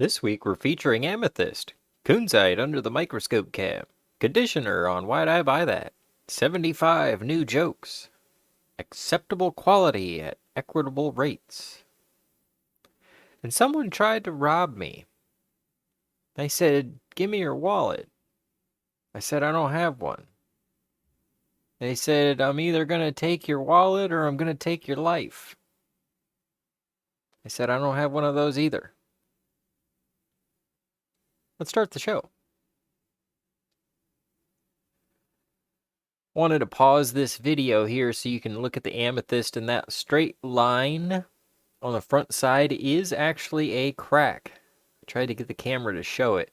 This week we're featuring Amethyst, Kunzite under the microscope cap, conditioner on Why'd I Buy That, 75 new jokes, acceptable quality at equitable rates. And someone tried to rob me. They said, "Give me your wallet." I said, "I don't have one." They said, "I'm either going to take your wallet or I'm going to take your life." I said, "I don't have one of those either." Let's start the show. Wanted to pause this video here so you can look at the amethyst, and that straight line on the front side is actually a crack. I tried to get the camera to show it.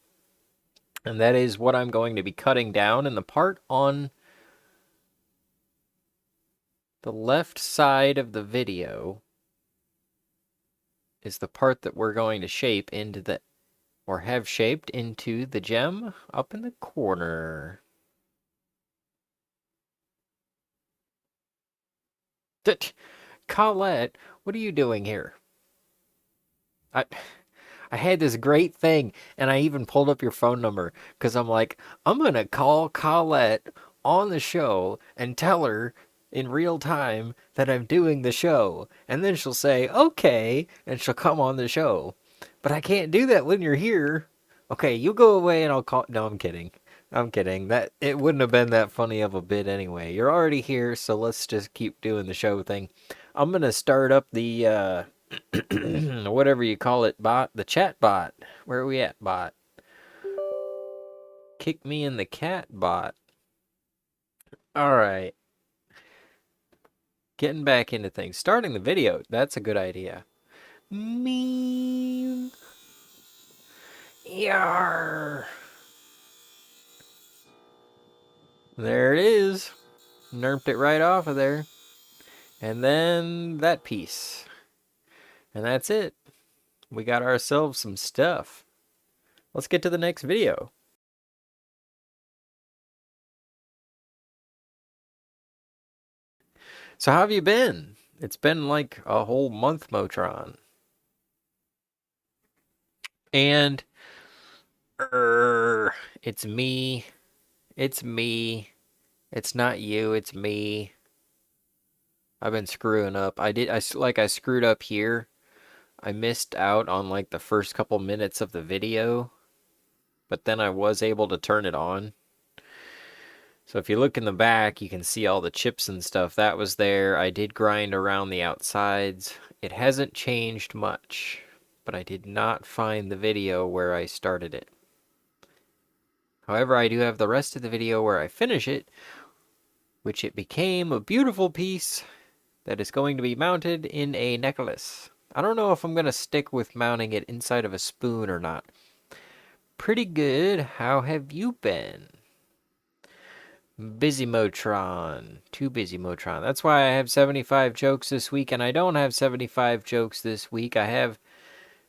And that is what I'm going to be cutting down, and the part on the left side of the video is the part that we're going to shape into the, or have shaped into the gem up in the corner. Colette, what are you doing here? I had this great thing, and I even pulled up your phone number, because I'm like, I'm going to call Colette on the show and tell her in real time that I'm doing the show. And then she'll say, okay, and she'll come on the show. But I can't do that when you're here. Okay, you go away and I'll call. No, I'm kidding. I'm kidding. That it wouldn't have been that funny of a bit anyway. You're already here, so let's just keep doing the show thing. I'm going to start up the whatever you call it, bot, the chat bot. Where are we at, bot? Kick me in the cat bot. All right. Getting back into things. Starting the video. That's a good idea. Meme. Yar. There it is. Nerfed it right off of there. And then that piece. And that's it. We got ourselves some stuff. Let's get to the next video. So how have you been? It's been like a whole month, Motron. And it's me. It's me. It's not you, it's me. I've been screwing up. I screwed up here. I missed out on like the first couple minutes of the video, but then I was able to turn it on. So if you look in the back, you can see all the chips and stuff. That was there. I did grind around the outsides. It hasn't changed much, but I did not find the video where I started it. However, I do have the rest of the video where I finish it, which it became a beautiful piece that is going to be mounted in a necklace. I don't know if I'm going to stick with mounting it inside of a spoon or not. Pretty good. How have you been? Busy Motron. Too busy Motron. That's why I have 75 jokes this week, and I don't have 75 jokes this week. I have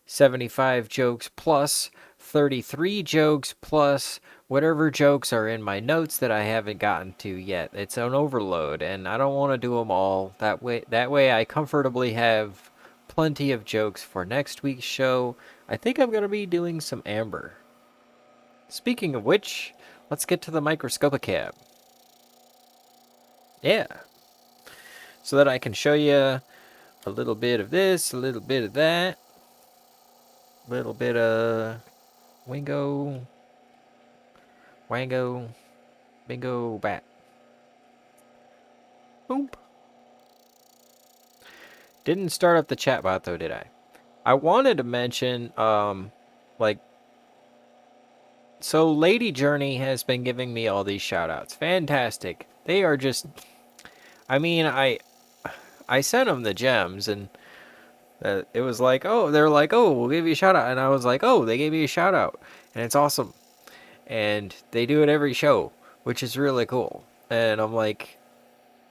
75 jokes plus 33 jokes plus whatever jokes are in my notes that I haven't gotten to yet. It's an overload, and I don't want to do them all. That way I comfortably have plenty of jokes for next week's show. I think I'm going to be doing some amber. Speaking of which, let's get to the microscope cab. Yeah. So that I can show you a little bit of this, a little bit of that, a little bit of Wingo, Wango, Bingo, Bat. Boom. Didn't start up the chat bot though, did I? I wanted to mention, so Lady Journey has been giving me all these shoutouts. Fantastic. They are just, I mean, I sent them the gems, and it was like, oh, they're like, oh, we'll give you a shout out. And I was like, oh, they gave me a shout out. And it's awesome. And they do it every show, which is really cool. And I'm like,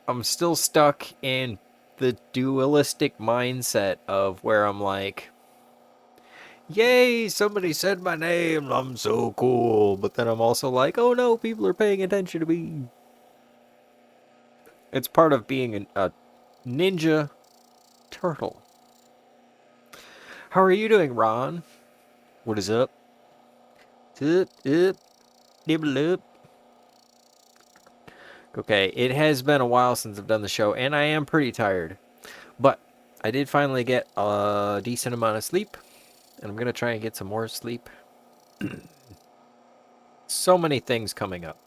I'm still stuck in the dualistic mindset of where I'm like, yay, somebody said my name, I'm so cool. But then I'm also like, oh no, people are paying attention to me. It's part of being a ninja turtle. How are you doing, Ron? What is up? Up, nibble up. Okay, it has been a while since I've done the show, and I am pretty tired. But I did finally get a decent amount of sleep, and I'm going to try and get some more sleep. So many things coming up.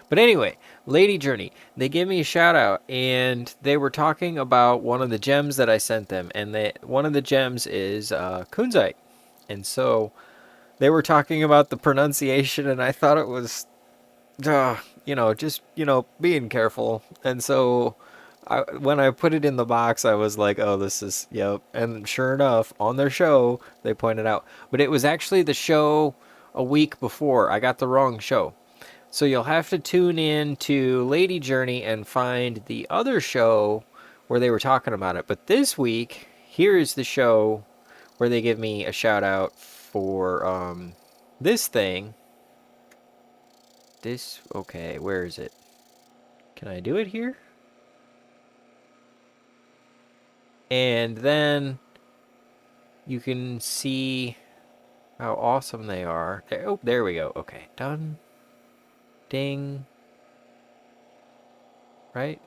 But anyway, Lady Journey, they gave me a shout out, and they were talking about one of the gems that I sent them, and one of the gems is Kunzite. And so they were talking about the pronunciation, and I thought it was just being careful. And so when I put it in the box, I was like, oh, this is, yep. And sure enough, on their show, they pointed out. But it was actually the show a week before. I got the wrong show. So you'll have to tune in to Lady Journey and find the other show where they were talking about it. But this week, here is the show where they give me a shout out for this thing. Okay, where is it? Can I do it here? And then you can see how awesome they are. Oh, there we go. Okay, done. Ding. Right?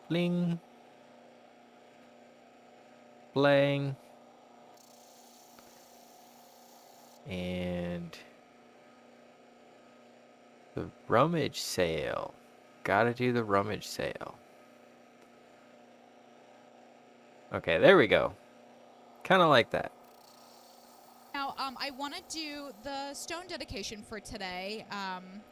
Bling. Blang. And the rummage sale. Gotta do the rummage sale. Okay, there we go. Kind of like that. Now, I want to do the stone dedication for today.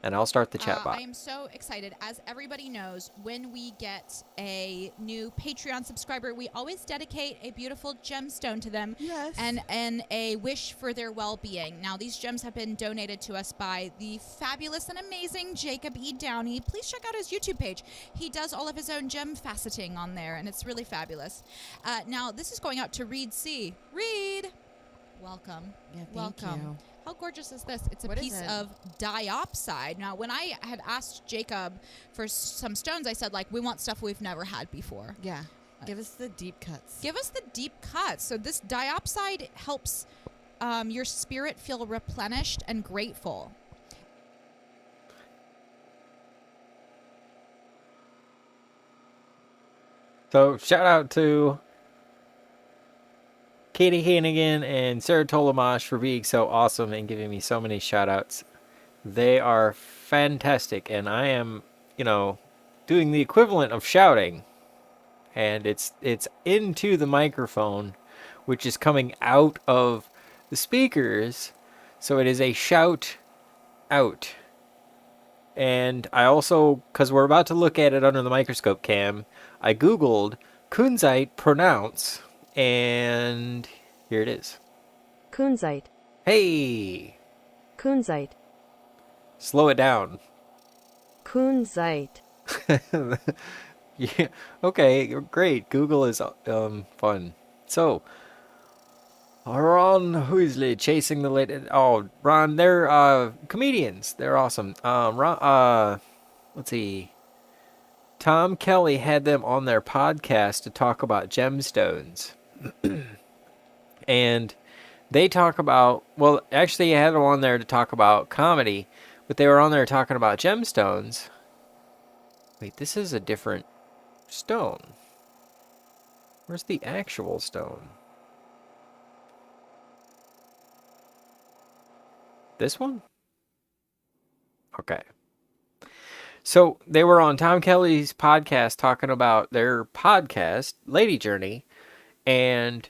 And I'll start the chat I bot. am so excited. As everybody knows, when we get a new Patreon subscriber, we always dedicate a beautiful gemstone to them. Yes. And a wish for their well-being. Now, these gems have been donated to us by the fabulous and amazing Jacob E. Downey. Please check out his YouTube page. He does all of his own gem faceting on there, and it's really fabulous. Now, this is going out to Reed C. Reed! Welcome. Yeah, Welcome. you. How gorgeous is this? It's a What is piece it? of diopside. Now, when I had asked Jacob for some stones, I said, like, we want stuff we've never had before. Yeah. Give us the deep cuts. Give us the deep cuts. So this diopside helps your spirit feel replenished and grateful. So shout out to Katie Hannigan and Sarah Tolamash for being so awesome and giving me so many shout outs. They are fantastic, and I am, doing the equivalent of shouting. And it's into the microphone, which is coming out of the speakers. So it is a shout out. And I also, because we're about to look at it under the microscope cam, I Googled Kunzite pronounce, and here it is. Kunzite. Hey! Kunzite. Slow it down. Kunzite. Yeah, okay, great. Google is fun. So, Ron Weasley chasing the latest. Oh, Ron, they're comedians. They're awesome. Let's see. Tom Kelly had them on their podcast to talk about gemstones. And they talk about, well, actually, you had them on there to talk about comedy, but they were on there talking about gemstones. Wait, this is a different stone. Where's the actual stone? This one? Okay. So they were on Tom Kelly's podcast talking about their podcast, Lady Journey, and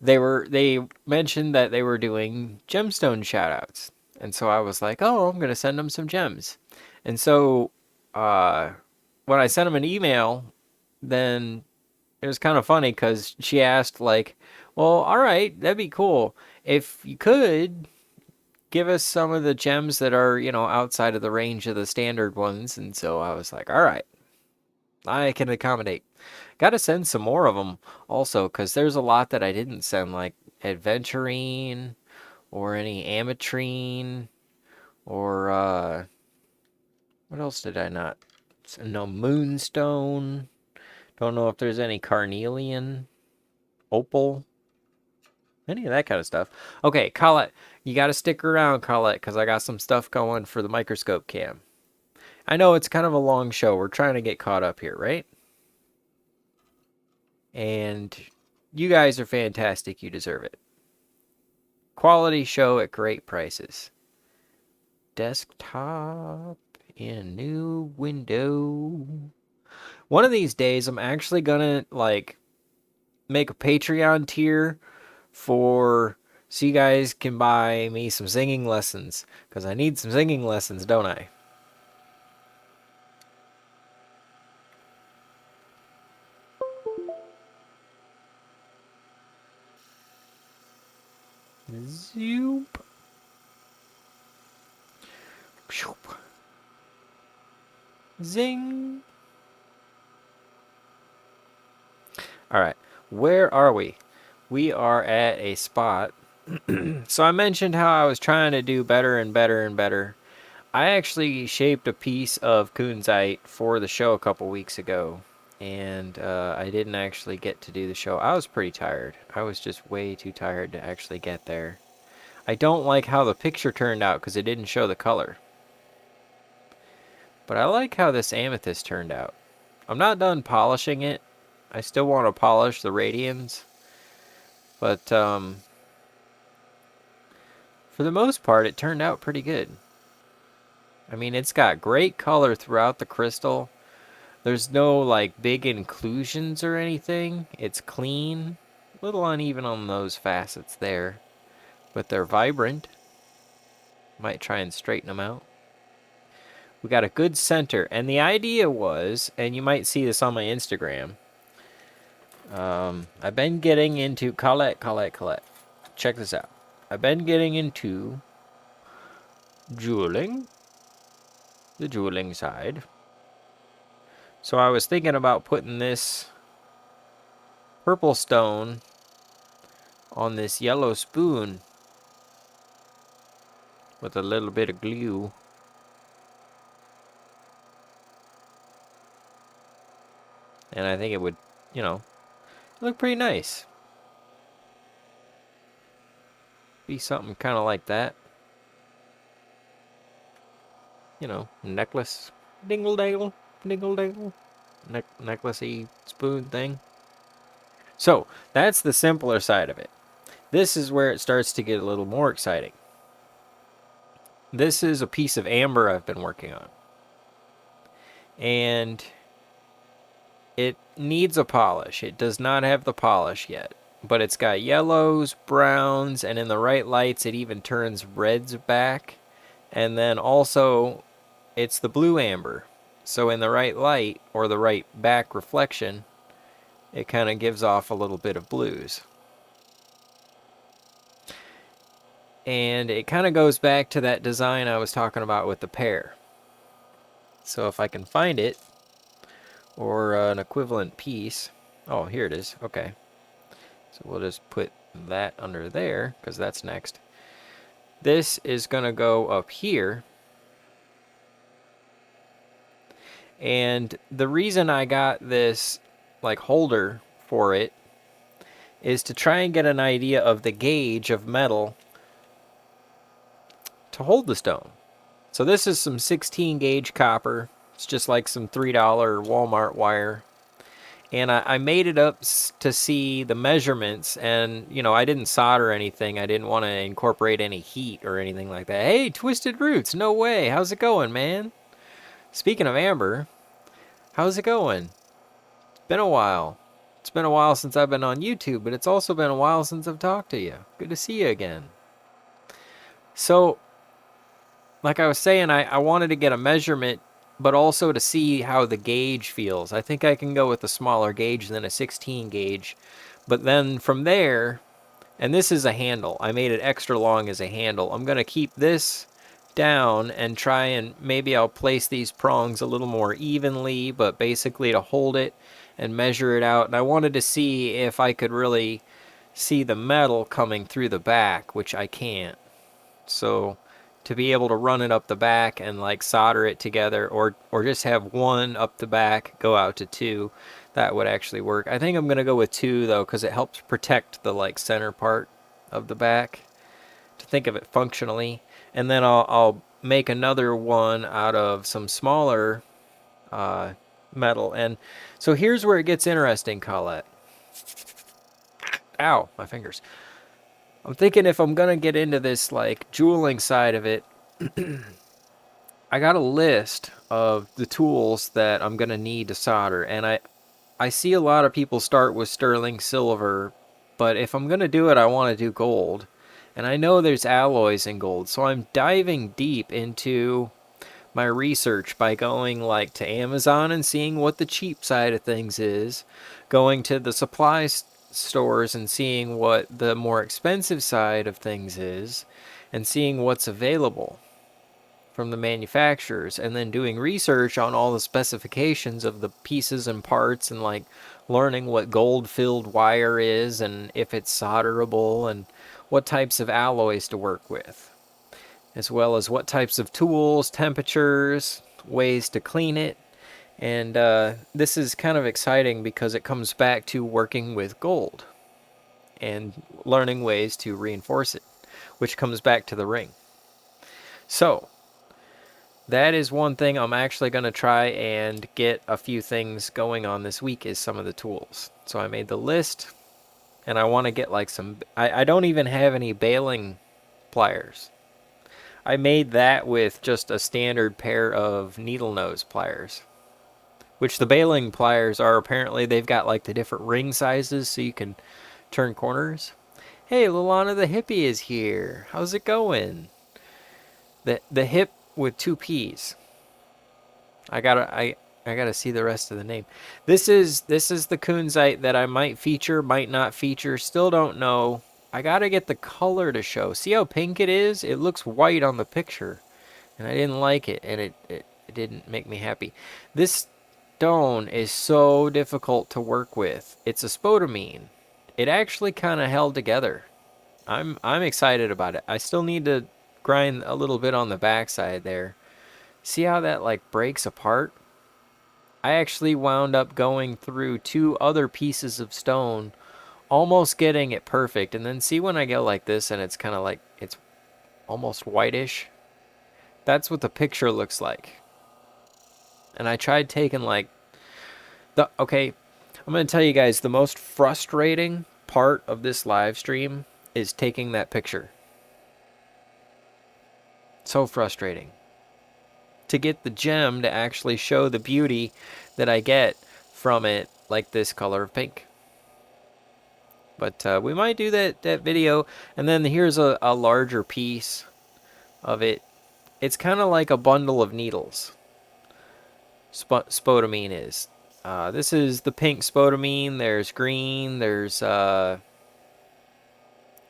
they mentioned that they were doing gemstone shoutouts. And so I was like, oh, I'm gonna send them some gems. And so when I sent them an email, then it was kind of funny because she asked, like, well, all right, that'd be cool. If you could give us some of the gems that are, outside of the range of the standard ones. And so I was like, all right, I can accommodate. Got to send some more of them also, because there's a lot that I didn't send, like adventurine or any ametrine or what else did I not? No, moonstone. Don't know if there's any carnelian, opal. Any of that kind of stuff. Okay, Colette, you got to stick around, Colette, because I got some stuff going for the microscope cam. I know it's kind of a long show. We're trying to get caught up here, right? And you guys are fantastic. You deserve it. Quality show at great prices. Desktop in new window. One of these days, I'm actually gonna like make a Patreon tier for so you guys can buy me some singing lessons because I need some singing lessons, don't I? Zoop. Shoop. Zing. All right, where are we? We are at a spot. So I mentioned how I was trying to do better and better and better. I actually shaped a piece of Kunzite for the show a couple weeks ago, and I didn't actually get to do the show. I was pretty tired. I was just way too tired to actually get there. I don't like how the picture turned out because it didn't show the color. But I like how this amethyst turned out. I'm not done polishing it. I still want to polish the radians. But for the most part, it turned out pretty good. I mean, it's got great color throughout the crystal. There's no like big inclusions or anything. It's clean. A little uneven on those facets there. But they're vibrant. Might try and straighten them out. We got a good center. And the idea was, and you might see this on my Instagram, I've been getting into Colette. Check this out. I've been getting into jeweling. The jeweling side. So I was thinking about putting this purple stone on this yellow spoon with a little bit of glue. And I think it would, you know, look pretty nice. Be something kind of like that. You know, necklace. Dingle dangle. Dingle dangle. Necklacey spoon thing. So, that's the simpler side of it. This is where it starts to get a little more exciting. This is a piece of amber I've been working on. And it needs a polish. It does not have the polish yet. But it's got yellows, browns, and in the right lights it even turns reds back. And then also, it's the blue amber. So in the right light, or the right back reflection, it kind of gives off a little bit of blues. And it kind of goes back to that design I was talking about with the pear. So if I can find it, or an equivalent piece. Oh, here it is. Okay. So we'll just put that under there, because that's next. This is going to go up here. And the reason I got this like holder for it is to try and get an idea of the gauge of metal to hold the stone. So this is some 16 gauge copper. It's just like some $3 Walmart wire. And I made it up to see the measurements, and you know, I didn't solder anything. I didn't want to incorporate any heat or anything like that. Hey, Twisted Roots, no way. How's it going, man? Speaking of amber, how's it going? It's been a while. It's been a while since I've been on YouTube, but it's also been a while since I've talked to you. Good to see you again. So, like I was saying, I wanted to get a measurement, but also to see how the gauge feels. I think I can go with a smaller gauge than a 16 gauge. But then from there, and this is a handle. I made it extra long as a handle. I'm going to keep this down and try and maybe I'll place these prongs a little more evenly, but basically to hold it and measure it out. And I wanted to see if I could really see the metal coming through the back, which I can't. So to be able to run it up the back and like solder it together, or just have one up the back, go out to two, that would actually work. I think I'm going to go with two though, because it helps protect the like center part. of the back to think of it functionally. And then I'll make another one out of some smaller metal. And so here's where it gets interesting, Colette. Ow, my fingers. I'm thinking if I'm gonna get into this like jeweling side of it, I got a list of the tools that I'm gonna need to solder, and I see a lot of people start with sterling silver, but if I'm gonna do it, I want to do gold, and I know there's alloys in gold, so I'm diving deep into my research by going like to Amazon and seeing what the cheap side of things is, going to the supply stores and seeing what the more expensive side of things is, and seeing what's available from the manufacturers, and then doing research on all the specifications of the pieces and parts, and like learning what gold filled wire is and if it's solderable and what types of alloys to work with, as well as what types of tools, temperatures, ways to clean it. And this is kind of exciting because it comes back to working with gold and learning ways to reinforce it, which comes back to the ring. So that is one thing I'm actually going to try and get a few things going on this week, is some of the tools. So I made the list, and I want to get like some... I don't even have any baling pliers. I made that with just a standard pair of needle nose pliers, which the baling pliers are apparently, they've got like the different ring sizes so you can turn corners. Hey, Lilana the hippie is here. How's it going? The hip with two P's. I gotta see the rest of the name. This is the Kunzite that I might feature, might not feature. Still don't know. I gotta get the color to show. See how pink it is? It looks white on the picture, and I didn't like it, and it didn't make me happy. This stone is so difficult to work with. It's a spodumene. It actually kind of held together. I'm excited about it. I still need to grind a little bit on the backside there. See how that like breaks apart? I actually wound up going through 2 other pieces of stone, almost getting it perfect, and then see when I go like this and it's kind of like, it's almost whitish. That's what the picture looks like. And I tried taking like okay, I'm going to tell you guys the most frustrating part of this live stream is taking that picture. So frustrating. To get the gem to actually show the beauty that I get from it, like this color of pink. But we might do that video. And then here's a larger piece of it. It's kind of like a bundle of needles. Spodumene is. This is the pink spodumene. There's green. There's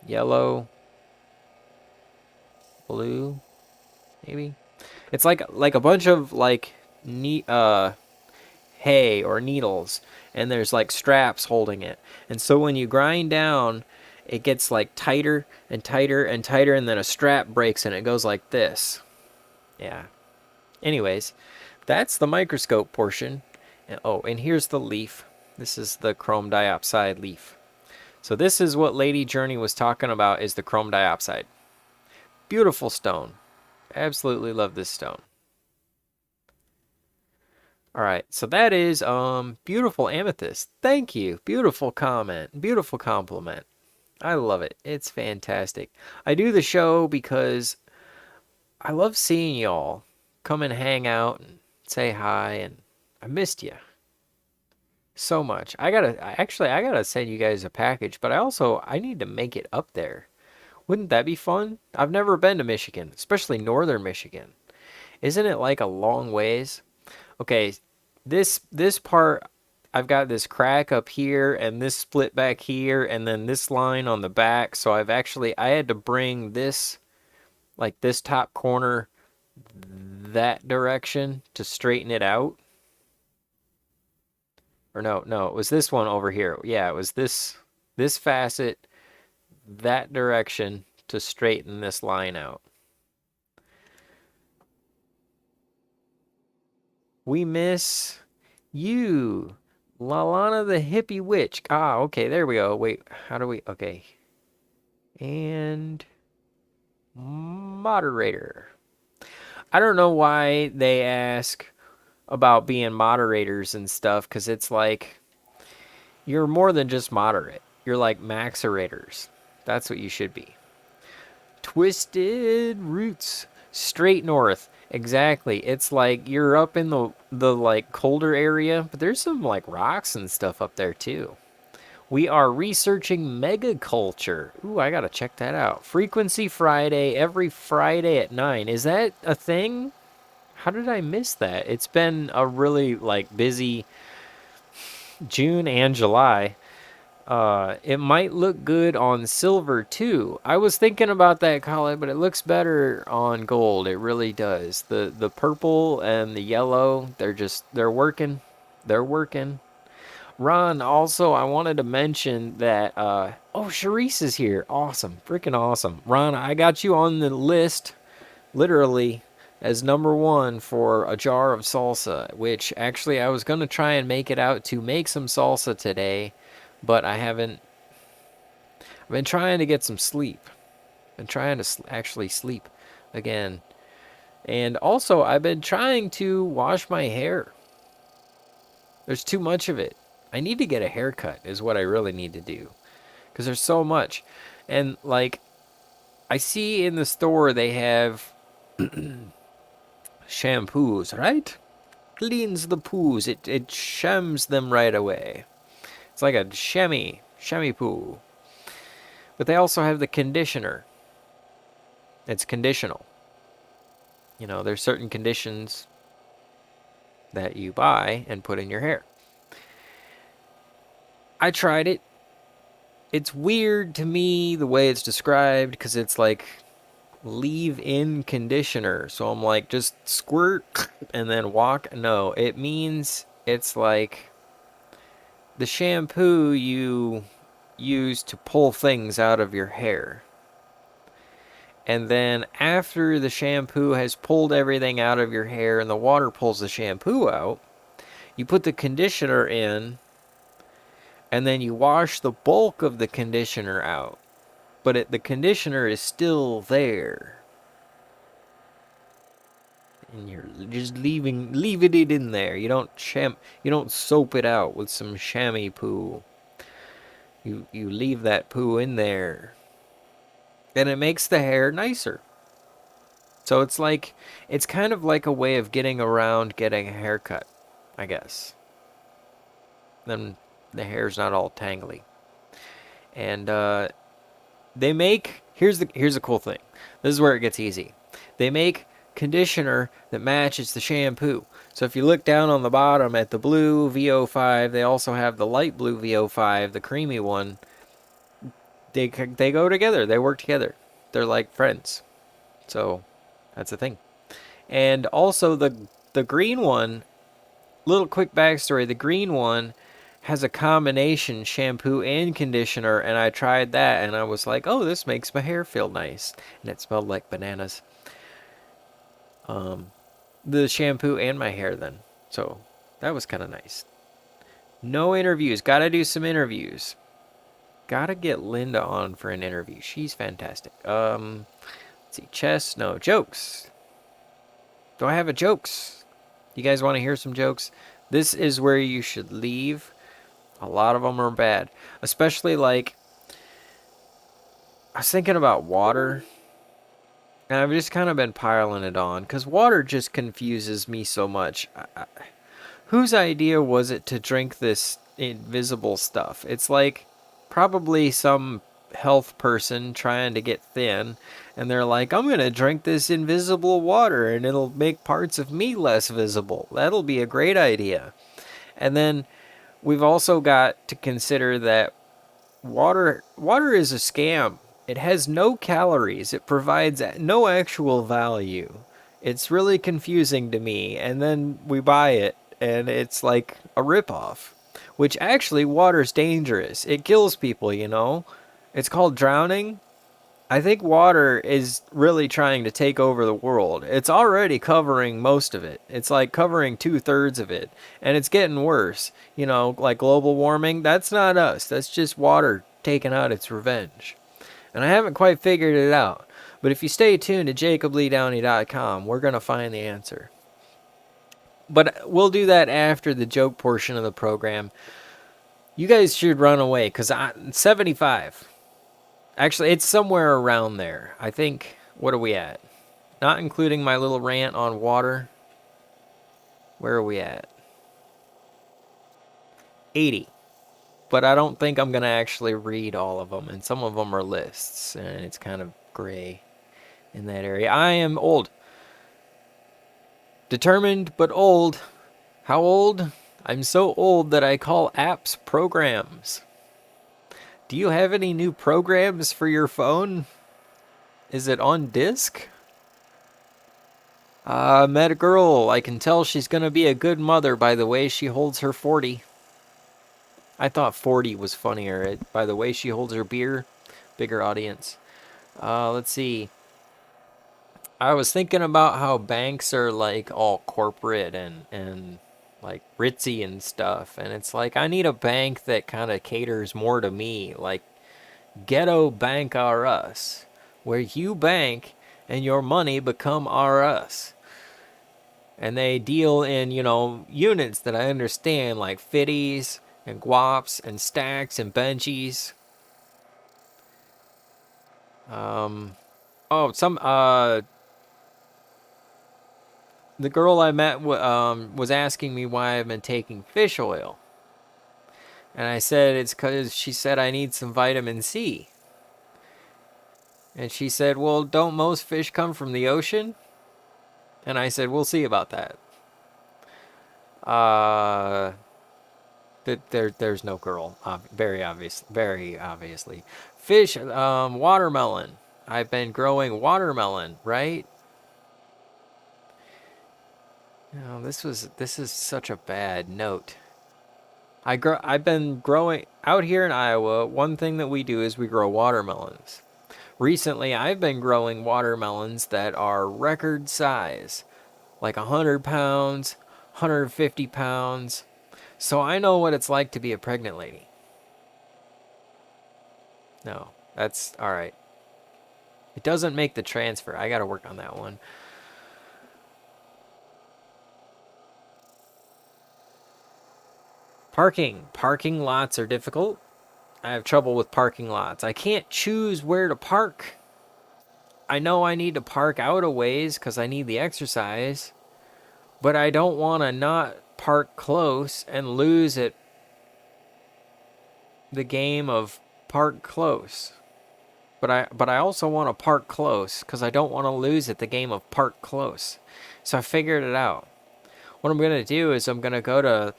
yellow. Blue. Maybe. It's like a bunch of like hay or needles, and there's like straps holding it. And so when you grind down, it gets like tighter and tighter and tighter, and then a strap breaks and it goes like this. Yeah. Anyways, that's the microscope portion. And, oh, and here's the leaf. This is the chrome diopside leaf. So this is what Lady Journey was talking about, is the chrome diopside. Beautiful stone. Absolutely love this stone. All right, so that is beautiful amethyst. Thank you. Beautiful comment. Beautiful compliment. I love it. It's fantastic. I do the show because I love seeing y'all come and hang out and say hi, and I missed you so much. I gotta send you guys a package, but I need to make it up there. Wouldn't that be fun? I've never been to Michigan, especially northern Michigan. Isn't it like a long ways? Okay, this part, I've got this crack up here and this split back here and then this line on the back. So I had to bring this, like this top corner, that direction to straighten it out. Or no, it was this one over here. Yeah, it was this facet, that direction to straighten this line out. We miss you, Lalana the hippie witch. Ah, okay, there we go. Wait, how do we... Okay. And moderator. I don't know why they ask about being moderators and stuff, because it's like you're more than just moderate. You're like maxerators. That's what you should be. Twisted roots. Straight north. Exactly. It's like you're up in the like colder area, but there's some like rocks and stuff up there too. We are researching megaculture. Ooh, I gotta check that out. Frequency Friday, every Friday at 9. Is that a thing? How did I miss that? It's been a really like busy June and July. It might look good on silver too. I was thinking about that, Colin, but it looks better on gold. It really does. The purple and the yellow, they're working. They're working. Ron, also, I wanted to mention that, oh, Charisse is here. Awesome. Freaking awesome. Ron, I got you on the list, literally, as #1 for a jar of salsa, which actually I was going to try and make it out to make some salsa today, but I haven't. I've been trying to get some sleep. Been trying to actually sleep again. And also, I've been trying to wash my hair. There's too much of it. I need to get a haircut is what I really need to do. Because there's so much. And, like, I see in the store they have shampoos, right? Cleans the poos. It shams them right away. It's like a chamois poo. But they also have the conditioner. It's conditional. You know, there's certain conditions that you buy and put in your hair. I tried it. It's weird to me the way it's described because it's like leave-in conditioner. So I'm like, just squirt and then walk. No, it means it's like the shampoo you use to pull things out of your hair. And then after the shampoo has pulled everything out of your hair and the water pulls the shampoo out, you put the conditioner in and then you wash the bulk of the conditioner out. But the conditioner is still there. And you're just leaving it in there. You don't soap it out with some chamois poo. You leave that poo in there. And it makes the hair nicer. So it's kind of like a way of getting around getting a haircut, I guess. Then the hair's not all tangly. And they make here's the cool thing. This is where it gets easy. They make conditioner that matches the shampoo. So if you look down on the bottom at the blue VO5, they also have the light blue VO5, the creamy one. They go together. They work together. They're like friends. So that's the thing. And also the green one, little quick backstory, the green one has a combination shampoo and conditioner, and I tried that and I was like, oh, this makes my hair feel nice. And it smelled like bananas. The shampoo and my hair then. So that was kind of nice. No interviews. Gotta do some interviews. Gotta get Linda on for an interview. She's fantastic. Let's see. Chess. No. Jokes. Do I have a jokes? You guys want to hear some jokes? This is where you should leave. A lot of them are bad. Especially like, I was thinking about water. And I've just kind of been piling it on. Because water just confuses me so much. Whose idea was it to drink this invisible stuff? It's like probably some health person trying to get thin. And they're like, I'm going to drink this invisible water. And it'll make parts of me less visible. That'll be a great idea. And then we've also got to consider that water is a scam. It has no calories. It provides no actual value. It's really confusing to me. And then we buy it, and it's like a ripoff. Which actually, water's dangerous. It kills people, you know? It's called drowning. I think water is really trying to take over the world. It's already covering most of it. It's like covering 2/3 of it. And it's getting worse. You know, like global warming. That's not us. That's just water taking out its revenge. And I haven't quite figured it out. But if you stay tuned to jacobleedowney.com, we're going to find the answer. But we'll do that after the joke portion of the program. You guys should run away, because 75. Actually, it's somewhere around there. I think, what are we at? Not including my little rant on water. Where are we at? 80. But I don't think I'm going to actually read all of them. And some of them are lists. And it's kind of gray in that area. I am old. Determined, but old. How old? I'm so old that I call apps programs. Do you have any new programs for your phone? Is it on disk? Met a girl. I can tell she's gonna be a good mother by the way she holds her 40. I thought 40 was funnier. By the way she holds her beer. Bigger audience. Let's see. I was thinking about how banks are like all corporate and like ritzy and stuff. And it's like, I need a bank that kind of caters more to me. Like Ghetto Bank R Us, where you bank and your money become R Us. And they deal in, units that I understand, like fitties and guaps and stacks and benchies. The girl I met was asking me why I've been taking fish oil. And I said it's because she said I need some vitamin C. And she said, well, don't most fish come from the ocean? And I said, we'll see about that. There's no girl. Very obviously. Fish, watermelon. I've been growing watermelon, right? This is such a bad note. I've been growing out here in Iowa. One thing that we do is we grow watermelons. Recently, I've been growing watermelons that are record size, like 100 pounds, 150 pounds. So I know what it's like to be a pregnant lady. No, that's all right. It doesn't make the transfer. I got to work on that one. Parking. Parking lots are difficult. I have trouble with parking lots. I can't choose where to park. I know I need to park out a ways because I need the exercise. But I don't want to not park close and lose at the game of park close. But I also want to park close because I don't want to lose at the game of park close. So I figured it out. What I'm going to do is I'm going to go to,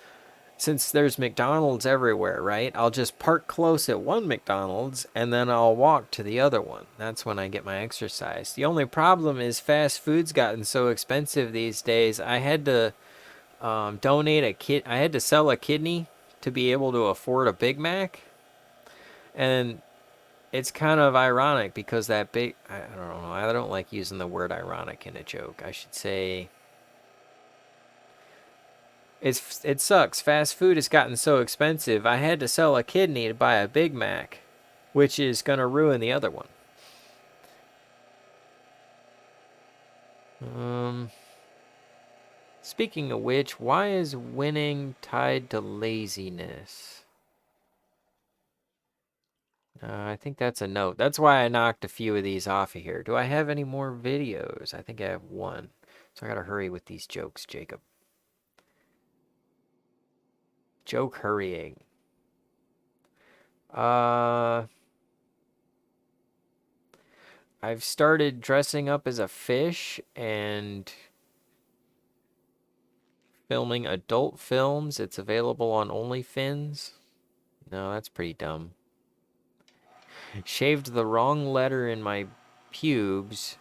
since there's McDonald's everywhere, right? I'll just park close at one McDonald's and then I'll walk to the other one. That's when I get my exercise. The only problem is fast food's gotten so expensive these days. I had to I had to sell a kidney to be able to afford a Big Mac. And it's kind of ironic because I don't know, I don't like using the word ironic in a joke. I should say it sucks. Fast food has gotten so expensive. I had to sell a kidney to buy a Big Mac, which is going to ruin the other one. Speaking of which, why is winning tied to laziness? I think that's a note. That's why I knocked a few of these off of here. Do I have any more videos? I think I have one. So I gotta hurry with these jokes, Jacob. Joke hurrying. I've started dressing up as a fish and filming adult films. It's available on OnlyFins. No, that's pretty dumb. Shaved the wrong letter in my pubes.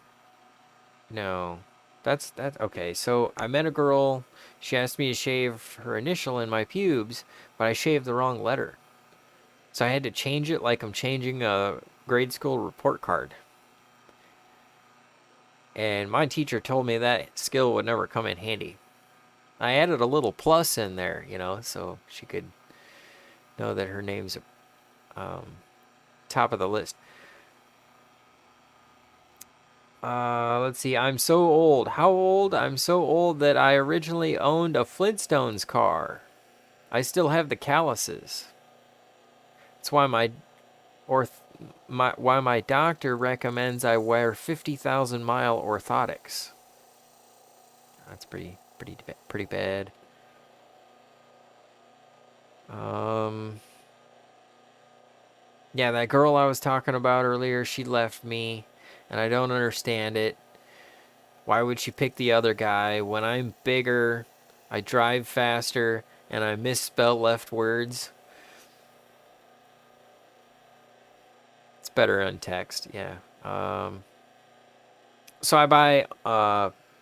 No. That's okay. So I met a girl. She asked me to shave her initial in my pubes, but I shaved the wrong letter. So I had to change it like I'm changing a grade school report card. And my teacher told me that skill would never come in handy. I added a little plus in there, so she could know that her name's top of the list. Let's see. I'm so old. How old? I'm so old that I originally owned a Flintstones car. I still have the calluses. That's why my doctor recommends I wear 50,000-mile orthotics. That's pretty bad. Yeah, that girl I was talking about earlier, she left me, and I don't understand it. Why would she pick the other guy when I'm bigger, I drive faster, and I misspell left words? It's better on text, yeah. So I buy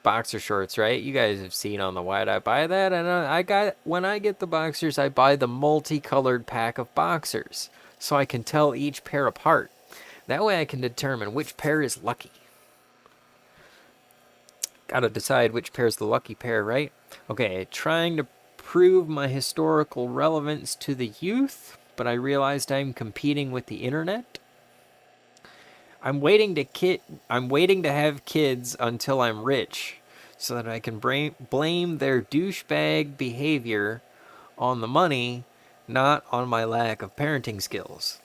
boxer shorts, right? You guys have seen on the white. I buy that, and when I get the boxers, I buy the multicolored pack of boxers, so I can tell each pair apart. That way I can determine which pair is lucky. Gotta decide which pair's the lucky pair, right? Okay, trying to prove my historical relevance to the youth, but I realized I'm competing with the internet. I'm waiting to have kids until I'm rich, so that I can blame their douchebag behavior on the money, not on my lack of parenting skills.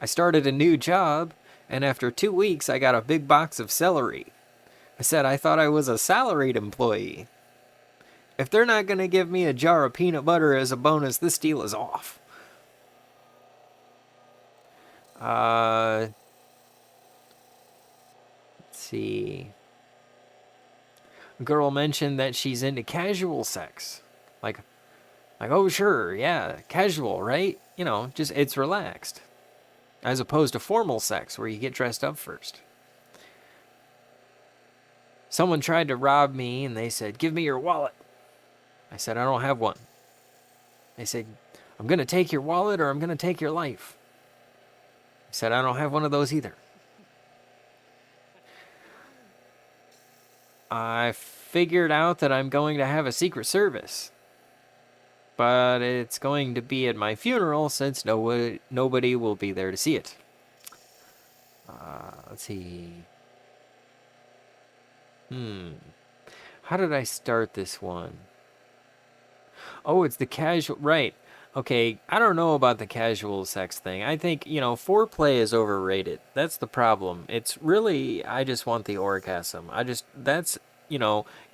I started a new job, and after 2 weeks, I got a big box of celery. I said I thought I was a salaried employee. If they're not going to give me a jar of peanut butter as a bonus, this deal is off. Let's see. A girl mentioned that she's into casual sex. Like, oh, sure, yeah, casual, right? You know, just it's relaxed. As opposed to formal sex where you get dressed up first. Someone tried to rob me and they said, "Give me your wallet." I said, "I don't have one." They said, "I'm going to take your wallet or I'm going to take your life." I said, "I don't have one of those either." I figured out that I'm going to have a secret service. But it's going to be at my funeral since nobody will be there to see it. Let's see. How did I start this one? Oh, it's the casual... Right. Okay, I don't know about the casual sex thing. I think, foreplay is overrated. That's the problem. It's really, I just want the orgasm.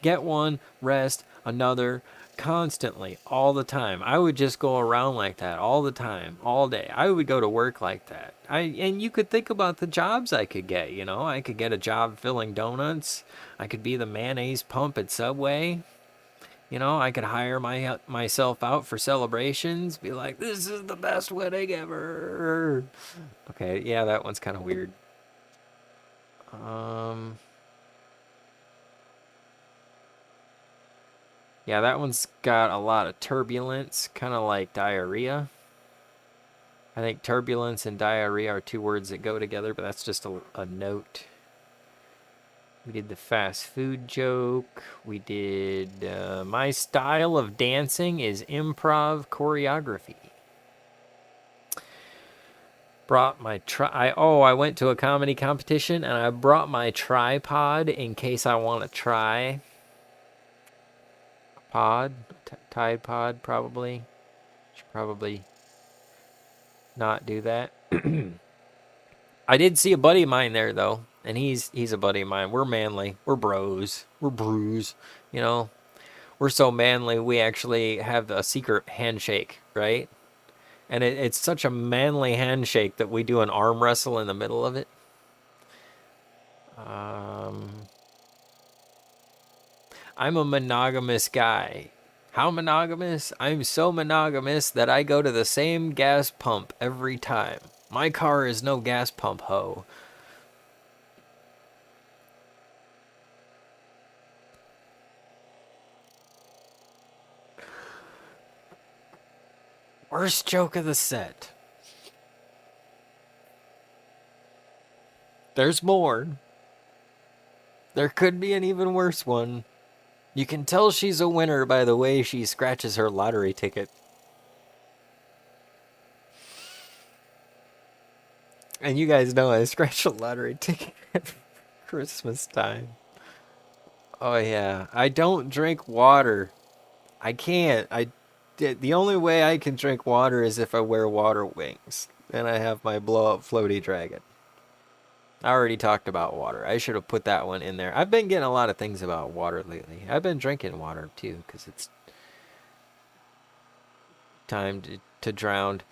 Get one, rest, another, constantly, all the time. I would just go around like that all the time, all day. I would go to work like that. And you could think about the jobs I could get, I could get a job filling donuts. I could be the mayonnaise pump at Subway. I could hire myself out for celebrations, be like, "This is the best wedding ever." Okay, yeah, that one's kind of weird. Yeah, that one's got a lot of turbulence, kind of like diarrhea. I think turbulence and diarrhea are two words that go together, but that's just a note. We did the fast food joke. We did my style of dancing is improv choreography. Brought my I went to a comedy competition and I brought my tripod in case I want to try. Tide pod probably. Should probably not do that. I did see a buddy of mine there though. And he's a buddy of mine. We're manly. We're bros. We're brews. We're so manly we actually have a secret handshake, right? And it's such a manly handshake that we do an arm wrestle in the middle of it. I'm a monogamous guy. How monogamous? I'm so monogamous that I go to the same gas pump every time. My car is no gas pump, ho. Worst joke of the set. There's more. There could be an even worse one. You can tell she's a winner by the way she scratches her lottery ticket. And you guys know I scratched a lottery ticket at Christmas time. Oh yeah, I don't drink water. I can't. The only way I can drink water is if I wear water wings. And I have my blow up floaty dragon. I already talked about water. I should have put that one in there. I've been getting a lot of things about water lately. I've been drinking water too, because it's time to drown.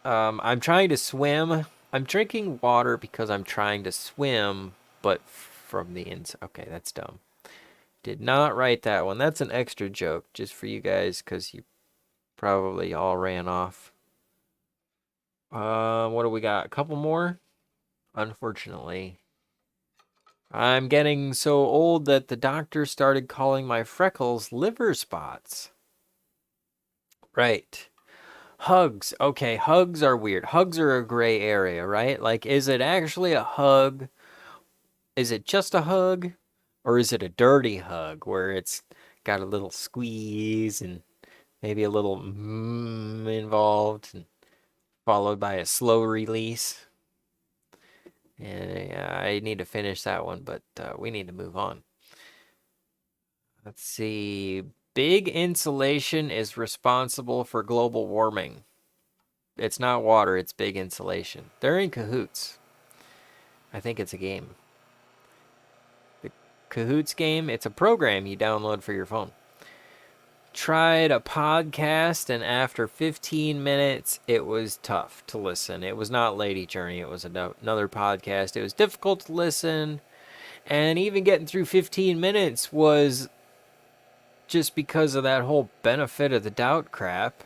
I'm trying to swim. I'm drinking water because I'm trying to swim, but from the inside. Okay, that's dumb. Did not write that one. That's an extra joke just for you guys, because you probably all ran off. What do we got? A couple more? Unfortunately. I'm getting so old that the doctor started calling my freckles liver spots. Right. Hugs. Okay, hugs are weird. Hugs are a gray area, right? Like, is it actually a hug? Is it just a hug? Or is it a dirty hug where it's got a little squeeze and maybe a little involved, and followed by a slow release? And I need to finish that one, but we need to move on. Let's see. Big insulation is responsible for global warming. It's not water, it's big insulation. They're in cahoots. I think it's a game. The Cahoots game, it's a program you download for your phone. Tried a podcast, and after 15 minutes, it was tough to listen. It was not Lady Journey, it was another podcast. It was difficult to listen, and even getting through 15 minutes was just because of that whole benefit of the doubt crap.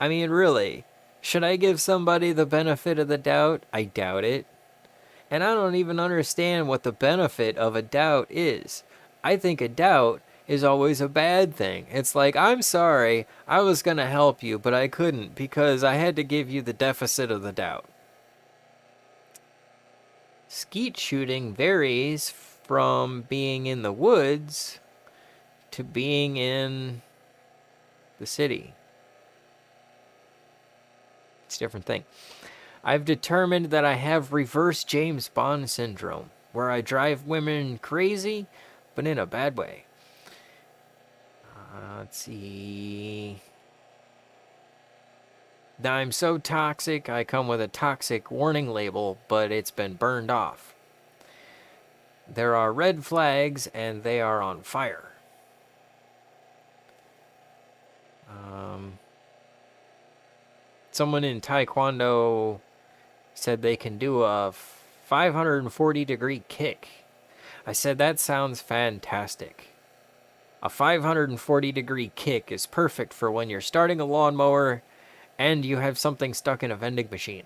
I mean, really, should I give somebody the benefit of the doubt? I doubt it. And I don't even understand what the benefit of a doubt is. I think a doubt is always a bad thing. It's like, I'm sorry, I was going to help you, but I couldn't because I had to give you the deficit of the doubt. Skeet shooting varies from being in the woods to being in the city. It's a different thing. I've determined that I have reverse James Bond syndrome, where I drive women crazy, but in a bad way. Let's see. I'm so toxic, I come with a toxic warning label, but it's been burned off. There are red flags, and they are on fire. Someone in Taekwondo said they can do a 540-degree kick. I said, that sounds fantastic. A 540-degree kick is perfect for when you're starting a lawnmower and you have something stuck in a vending machine.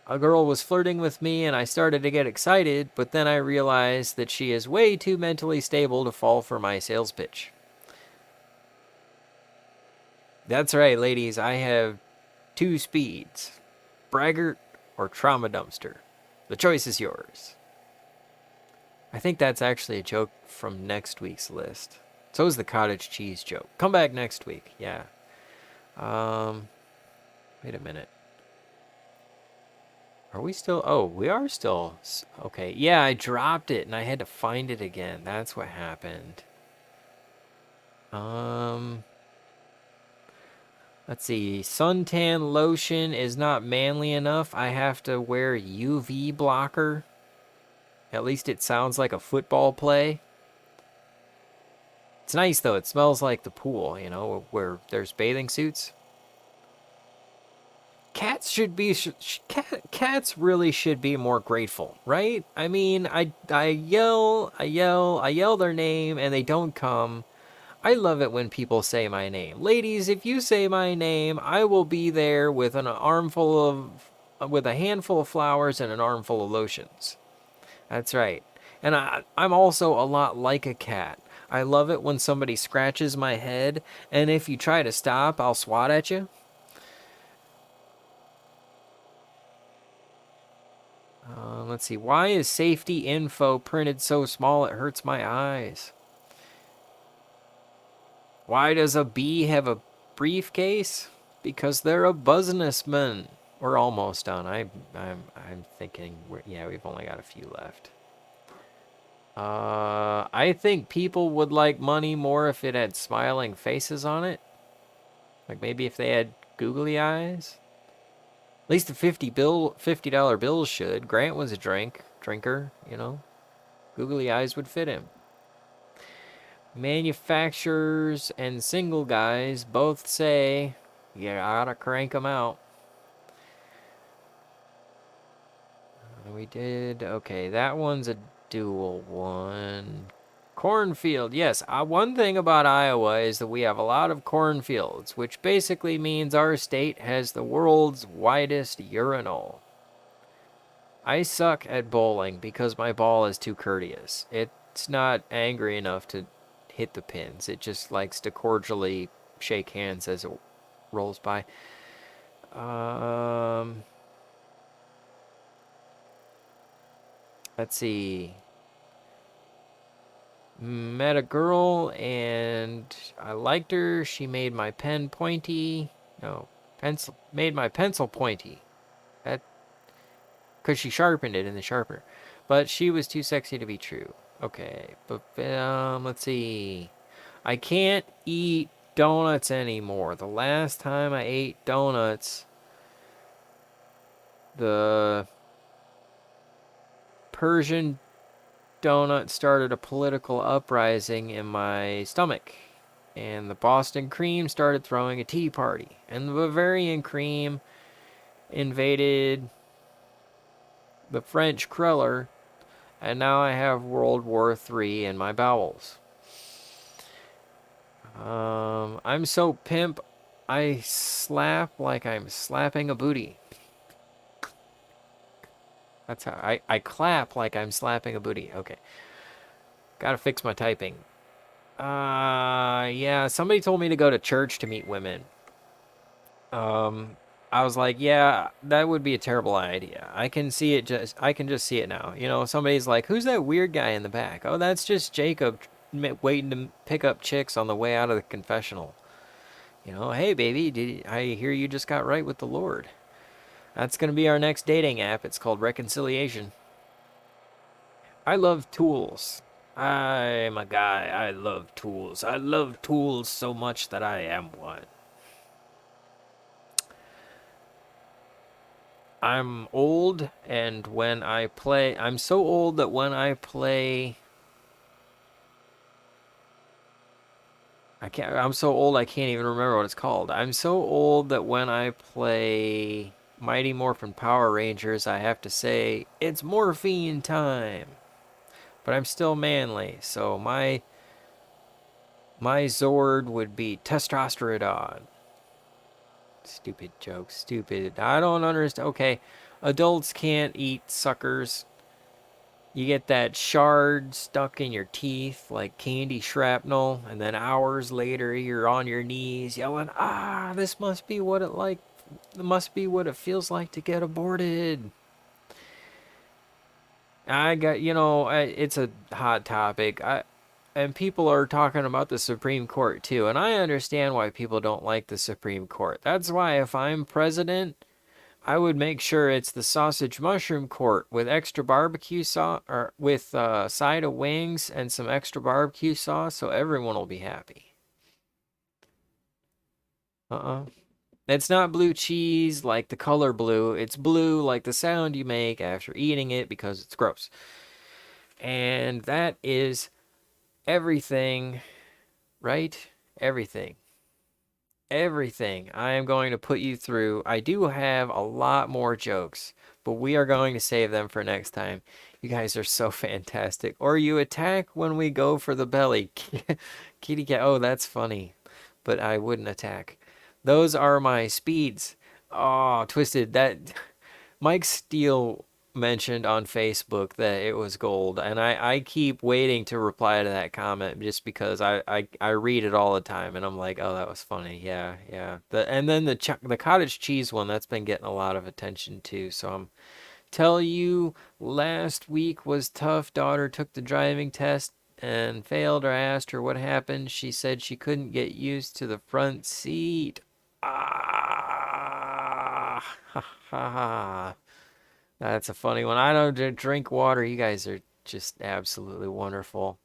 A girl was flirting with me and I started to get excited, but then I realized that she is way too mentally stable to fall for my sales pitch. That's right, ladies, I have 2 speeds. Braggart or trauma dumpster. The choice is yours. I think that's actually a joke from next week's list. So is the cottage cheese joke. Come back next week. Yeah. Wait a minute. Are we still? Oh, we are still. Okay. Yeah, I dropped it and I had to find it again. That's what happened. Let's see. Suntan lotion is not manly enough. I have to wear UV blocker. At least it sounds like a football play. It's nice, though. It smells like the pool, you know, where there's bathing suits. Cats should be... cats really should be more grateful, right? I mean, I yell their name, and they don't come. I love it when people say my name. Ladies, if you say my name, I will be there with with a handful of flowers and an armful of lotions. That's right. And I'm also a lot like a cat. I love it when somebody scratches my head, and if you try to stop, I'll swat at you. Let's see. Why is safety info printed so small it hurts my eyes? Why does a bee have a briefcase? Because they're a businessman. We're almost done. I'm thinking we've only got a few left. I think people would like money more if it had smiling faces on it. Like maybe if they had googly eyes. At least the $50 bills should. Grant was a drinker, you know. Googly eyes would fit him. Manufacturers and single guys both say you gotta crank them out. We did, okay, that one's a dual one. Cornfield, yes. One thing about Iowa is that we have a lot of cornfields, which basically means our state has the world's widest urinal. I suck at bowling because my ball is too courteous. It's not angry enough to hit the pins. It just likes to cordially shake hands as it rolls by. Let's see. Met a girl and I liked her. She made my pen pointy. No, pencil. Made my pencil pointy. That, because she sharpened it in the sharpener. But she was too sexy to be true. Okay, but let's see. I can't eat donuts anymore. The last time I ate donuts, the Persian donut started a political uprising in my stomach. And the Boston cream started throwing a tea party. And the Bavarian cream invaded the French cruller. And now I have World War III in my bowels. I'm so pimp, I slap like I'm slapping a booty. That's how I clap like I'm slapping a booty. Okay. Gotta fix my typing. Yeah, somebody told me to go to church to meet women. I was like, yeah, that would be a terrible idea. I can just see it now. You know, somebody's like, who's that weird guy in the back? Oh, that's just Jacob waiting to pick up chicks on the way out of the confessional. You know, hey baby, I hear you just got right with the Lord. That's gonna be our next dating app. It's called Reconciliation. I love tools. I'm a guy. I love tools. I love tools so much that I am one. I'm old, and when I play, I'm so old that when I play, I'm so old I can't even remember what it's called. I'm so old that when I play Mighty Morphin Power Rangers, I have to say, it's morphine time. But I'm still manly, so my Zord would be testosterone. Stupid joke, stupid. I don't understand. Okay, adults can't eat suckers. You get that shard stuck in your teeth like candy shrapnel, and then hours later you're on your knees yelling, "Ah, this must be what it feels like to get aborted." It's a hot topic. And people are talking about the Supreme Court too, and I understand why people don't like the Supreme Court. That's why if I'm president, I would make sure it's the sausage mushroom court with extra barbecue sauce, or with a side of wings and some extra barbecue sauce, so everyone will be happy. It's not blue cheese like the color blue. It's blue like the sound you make after eating it because it's gross. And that is everything, right? Everything. Everything I am going to put you through. I do have a lot more jokes, but we are going to save them for next time. You guys are so fantastic. Or you attack when we go for the belly. Kitty cat. Oh, that's funny. But I wouldn't attack. Those are my speeds. Oh, Twisted. That Mike Steele mentioned on Facebook that it was gold, and I keep waiting to reply to that comment just because I read it all the time, and I'm like, oh, that was funny. Yeah, yeah. And then the cottage cheese one, that's been getting a lot of attention too. So I'm tell you, last week was tough. Daughter took the driving test and failed. I asked her what happened. She said she couldn't get used to the front seat. Ah, Ha ha. That's a funny one. I don't drink water. You guys are just absolutely wonderful.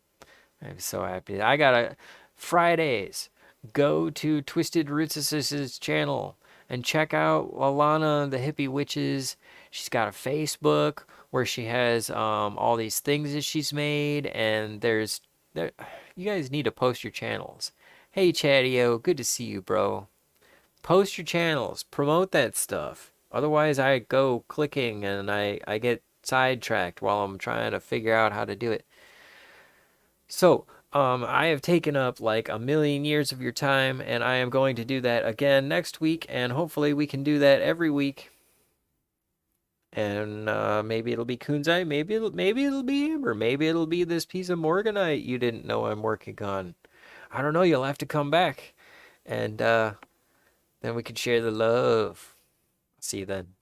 I'm so happy. I got a Fridays. Go to Twisted Roots' channel and check out Alana the Hippie Witches. She's got a Facebook where she has all these things that she's made, and there. You guys need to post your channels. Hey Chatio, good to see you, bro. Post your channels, promote that stuff. Otherwise, I go clicking and I get sidetracked while I'm trying to figure out how to do it. So, I have taken up like a million years of your time, and I am going to do that again next week, and hopefully we can do that every week. And maybe it'll be Kunzite, maybe it'll be Amber, maybe it'll be this piece of Morganite you didn't know I'm working on. I don't know. You'll have to come back, and then we can share the love. See you then.